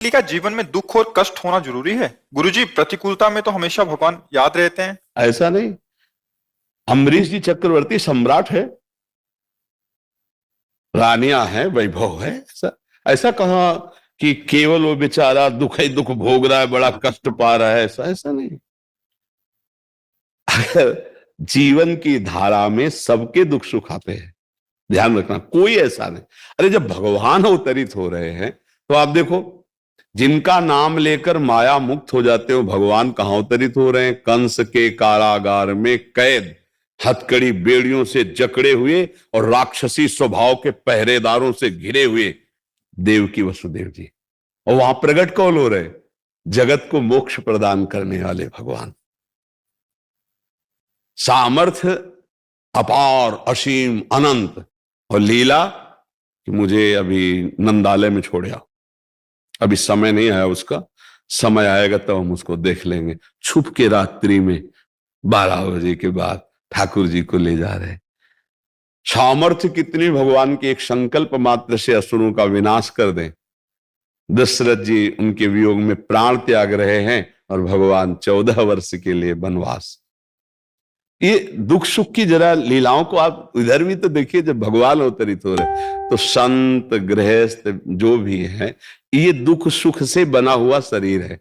किसी का जीवन में दुख और कष्ट होना जरूरी है? गुरुजी, प्रतिकूलता में तो हमेशा भगवान याद रहते हैं। ऐसा नहीं। अम्बरीश जी चक्रवर्ती सम्राट है, रानियां हैं, वैभव है। ऐसा ऐसा कहा कि केवल वो बेचारा दुख ही दुख भोग रहा है, बड़ा कष्ट पा रहा है, ऐसा ऐसा नहीं। अगर जीवन की धारा में सबके दुख सुख आते हैं, ध्यान रखना, कोई ऐसा नहीं। अरे जब भगवान अवतरित हो रहे हैं तो आप देखो, जिनका नाम लेकर माया मुक्त हो जाते हो, भगवान कहां अवतरित हो रहे हैं? कंस के कारागार में कैद, हथकड़ी बेड़ियों से जकड़े हुए और राक्षसी स्वभाव के पहरेदारों से घिरे हुए देवकी वसुदेव जी। और वहां प्रकट कौन हो रहे? जगत को मोक्ष प्रदान करने वाले भगवान। सामर्थ्य अपार, असीम, अनंत, और लीला कि मुझे अभी नंदालय में छोड़ आओ, अभी समय नहीं आया उसका, समय आएगा तब हम उसको देख लेंगे। छुप के रात्रि में 12 बजे के बाद ठाकुर जी को ले जा रहे। सामर्थ्य कितनी भगवान के, एक संकल्प मात्र से असुरों का विनाश कर दें। दशरथ जी उनके वियोग में प्राण त्याग रहे हैं और भगवान 14 वर्ष के लिए वनवास। ये दुख सुख की जरा लीलाओं को आप इधर भी तो देखिए। जब भगवान अवतरित हो रहे तो संत गृहस्थ जो भी है, ये दुख सुख से बना हुआ शरीर है,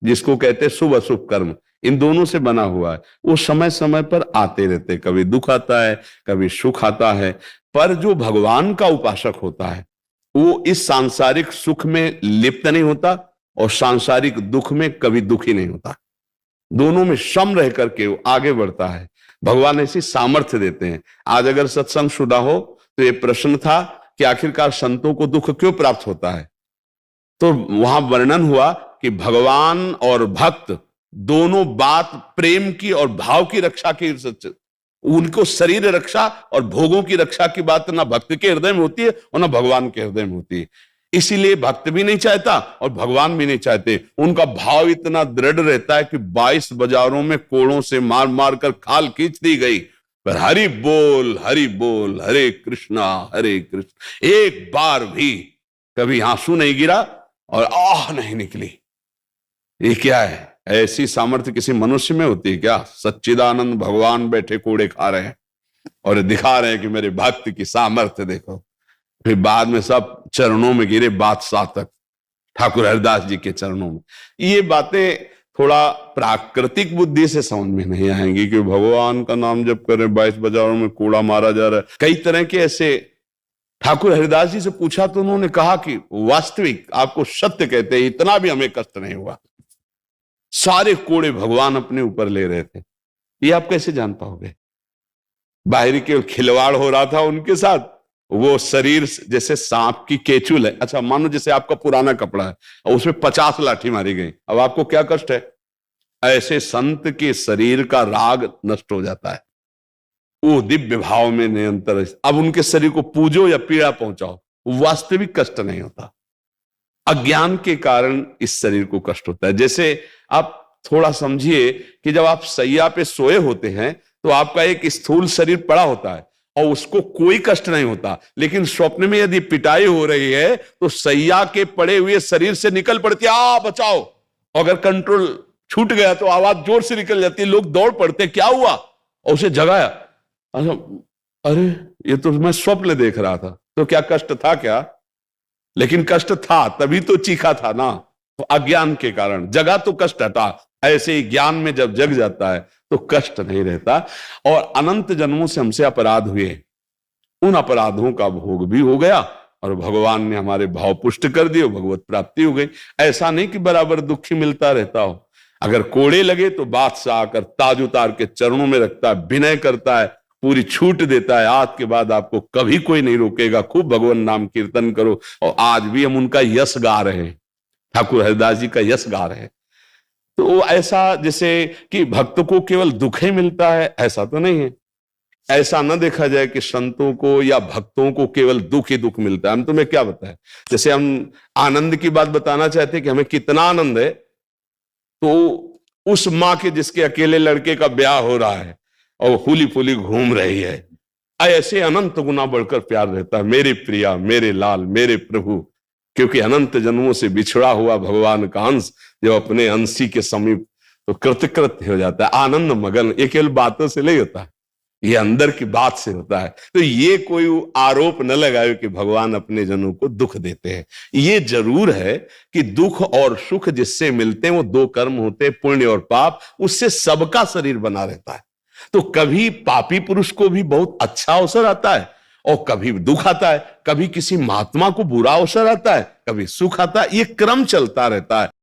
जिसको कहते हैं शुभ अशुभ कर्म, इन दोनों से बना हुआ है। वो समय समय पर आते रहते, कभी दुख आता है, कभी सुख आता है। पर जो भगवान का उपासक होता है वो इस सांसारिक सुख में लिप्त नहीं होता और सांसारिक दुख में कभी दुखी नहीं होता। दोनों में सम रह करके वो आगे बढ़ता है। भगवान ऐसी सामर्थ्य देते हैं। आज अगर सत्संग शुदा हो तो ये प्रश्न था कि आखिरकार संतों को दुख क्यों प्राप्त होता है, तो वहां वर्णन हुआ कि भगवान और भक्त दोनों बात प्रेम की और भाव की रक्षा की, उनको शरीर रक्षा और भोगों की रक्षा की बात ना भक्त के हृदय में होती है और ना भगवान के हृदय में होती है। इसीलिए भक्त भी नहीं चाहता और भगवान भी नहीं चाहते। उनका भाव इतना दृढ़ रहता है कि 22 बाजारों में कोड़ों से मार मार कर खाल खींच दी गई, पर हरि बोल हरे कृष्णा हरे कृष्ण, एक बार भी कभी आंसू नहीं गिरा और आह नहीं निकली। ये क्या है? ऐसी सामर्थ्य किसी मनुष्य में होती है क्या? सच्चिदानंद भगवान बैठे कोड़े खा रहे हैं और दिखा रहे हैं कि मेरे भक्त की सामर्थ्य देखो। फिर बाद में सब चरणों में गिरे, बादशाह तक, ठाकुर हरिदास जी के चरणों में। ये बातें थोड़ा प्राकृतिक बुद्धि से समझ में नहीं आएंगी कि भगवान का नाम जप कर रहे, 22 बाजारों में कूड़ा मारा जा रहा है, कई तरह के ऐसे। ठाकुर हरिदास जी से पूछा तो उन्होंने कहा कि वास्तविक आपको सत्य कहते हैं, इतना भी हमें कष्ट नहीं हुआ, सारे कोड़े भगवान अपने ऊपर ले रहे थे। ये आप कैसे जान पाओगे? बाहरी केवल खिलवाड़ हो रहा था उनके साथ, वो शरीर जैसे सांप की केचुल है। अच्छा मानो जैसे आपका पुराना कपड़ा है और उसमें 50 लाठी मारी गई, अब आपको क्या कष्ट है? ऐसे संत के शरीर का राग नष्ट हो जाता है, वो दिव्य भाव में निरंतर। अब उनके शरीर को पूजो या पीड़ा पहुंचाओ, वास्तविक कष्ट नहीं होता। अज्ञान के कारण इस शरीर को कष्ट होता है। जैसे आप थोड़ा समझिए कि जब आप सैया पे सोए होते हैं तो आपका एक स्थूल शरीर पड़ा होता है और उसको कोई कष्ट नहीं होता, लेकिन स्वप्न में यदि पिटाई हो रही है तो सैया के पड़े हुए शरीर से निकल पड़ती है, आ बचाओ। अगर कंट्रोल छूट गया तो आवाज जोर से निकल जाती है, लोग दौड़ पड़ते, क्या हुआ? और उसे जगाया, अरे ये तो मैं स्वप्न देख रहा था। तो क्या कष्ट था क्या? लेकिन कष्ट था, तभी तो चीखा था ना। तो अज्ञान के कारण जगा तो कष्ट हटा। ऐसे ही ज्ञान में जब जग जाता है तो कष्ट नहीं रहता। और अनंत जन्मों से हमसे अपराध हुए, उन अपराधों का भोग भी हो गया और भगवान ने हमारे भाव पुष्ट कर दिए, भगवत प्राप्ति हो गई। ऐसा नहीं कि बराबर दुखी मिलता रहता हो। अगर कोड़े लगे तो बादशाह आकर ताज उतार के चरणों में रखता है, विनय करता है, पूरी छूट देता है। आज के बाद आपको कभी कोई नहीं रोकेगा, खूब भगवान नाम कीर्तन करो। और आज भी हम उनका यश गा रहे हैं, ठाकुर हरिदास जी का यश गा रहे हैं। तो ऐसा जैसे कि भक्त को केवल दुख ही मिलता है, ऐसा तो नहीं है। ऐसा न देखा जाए कि संतों को या भक्तों को केवल दुख ही दुख मिलता है। हम तुम्हें क्या बताएं? जैसे हम आनंद की बात बताना चाहते हैं कि हमें कितना आनंद है, तो उस माँ के जिसके अकेले लड़के का ब्याह हो रहा है और फूली फूली घूम रही है, ऐसे अनंत गुना बढ़कर प्यार रहता है। मेरे प्रिया, मेरे लाल, मेरे प्रभु, क्योंकि अनंत जन्मों से बिछड़ा हुआ भगवान का अंश जब अपने अंशी के समीप तो कृतकृत्य हो जाता है, आनंद मगन। ये केवल बातों से नहीं होता है, ये अंदर की बात से होता है। तो ये कोई आरोप न लगाए कि भगवान अपने जनों को दुख देते हैं। ये जरूर है कि दुख और सुख जिससे मिलते हैं वो दो कर्म होते हैं, पुण्य और पाप। उससे सबका शरीर बना रहता है। तो कभी पापी पुरुष को भी बहुत अच्छा अवसर आता है और कभी दुख आता है, कभी किसी महात्मा को बुरा अवसर आता है, कभी सुख आता है। ये क्रम चलता रहता है।